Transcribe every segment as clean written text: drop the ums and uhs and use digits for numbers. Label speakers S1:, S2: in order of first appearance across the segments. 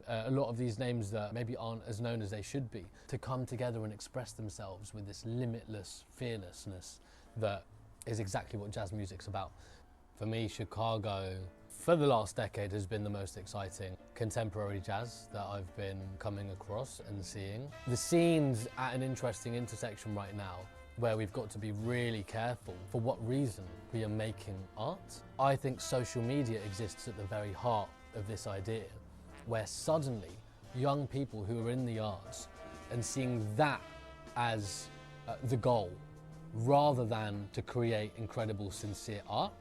S1: a lot of these names that maybe aren't as known as they should be, to come together and express themselves with this limitless fearlessness that is exactly what jazz music's about. For me, Chicago, for the last decade, has been the most exciting contemporary jazz that I've been coming across and seeing. The scene's at an interesting intersection right now, where we've got to be really careful for what reason we are making art. I think social media exists at the very heart of this idea, where suddenly young people who are in the arts and seeing that as the goal, rather than to create incredible, sincere art,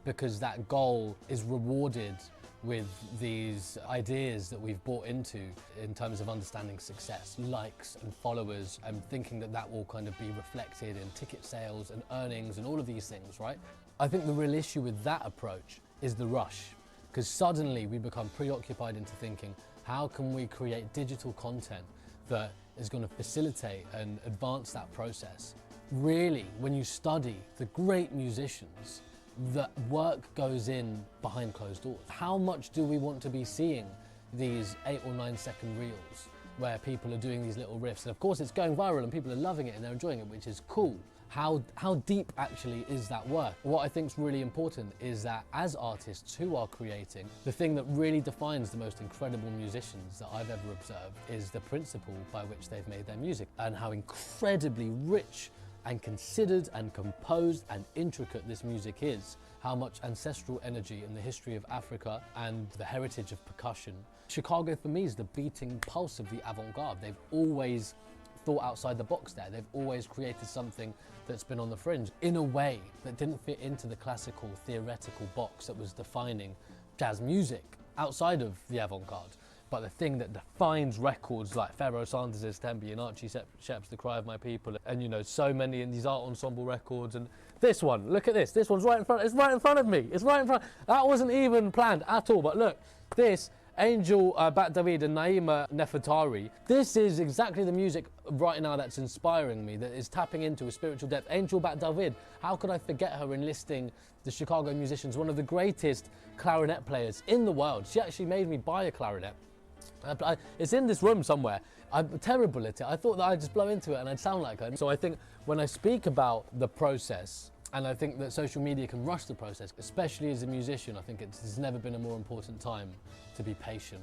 S1: because that goal is rewarded with these ideas that we've bought into in terms of understanding success, likes and followers, and thinking that that will kind of be reflected in ticket sales and earnings and all of these things, right? I think the real issue with that approach is the rush, because suddenly we become preoccupied into thinking, how can we create digital content that is going to facilitate and advance that process? Really, when you study the great musicians, the work goes in behind closed doors. How much do we want to be seeing these 8 or 9 second reels where people are doing these little riffs? And of course it's going viral and people are loving it and they're enjoying it, which is cool. How deep actually is that work? What I think is really important is that as artists who are creating, the thing that really defines the most incredible musicians that I've ever observed is the principle by which they've made their music, and how incredibly rich and considered and composed and intricate this music is, how much ancestral energy in the history of Africa and the heritage of percussion. Chicago for me is the beating pulse of the avant-garde. They've always thought outside the box there. They've always created something that's been on the fringe in a way that didn't fit into the classical theoretical box that was defining jazz music outside of the avant-garde. But the thing that defines records like Pharoah Sanders' Tempe and Archie Shepp's The Cry of My People, and you know, so many in these art ensemble records, and this one, look at this one's right in front, it's right in front of me, it's right in front. That wasn't even planned at all, but look, this, Angel Bat David and Naima Nefertari, this is exactly the music right now that's inspiring me, that is tapping into a spiritual depth. Angel Bat David, how could I forget her enlisting the Chicago musicians, one of the greatest clarinet players in the world. She actually made me buy a clarinet. It's in this room somewhere. I'm terrible at it. I thought that I'd just blow into it and I'd sound like her. So I think when I speak about the process, and I think that social media can rush the process, especially as a musician, I think there's never been a more important time to be patient.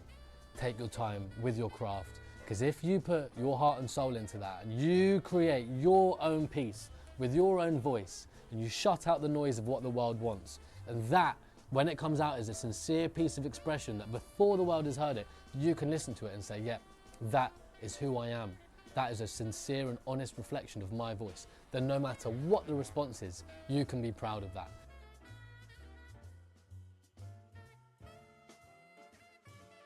S1: Take your time with your craft, because if you put your heart and soul into that and you create your own piece with your own voice and you shut out the noise of what the world wants, and that, when it comes out as a sincere piece of expression that before the world has heard it, you can listen to it and say, yeah, that is who I am. That is a sincere and honest reflection of my voice. Then no matter what the response is, you can be proud of that.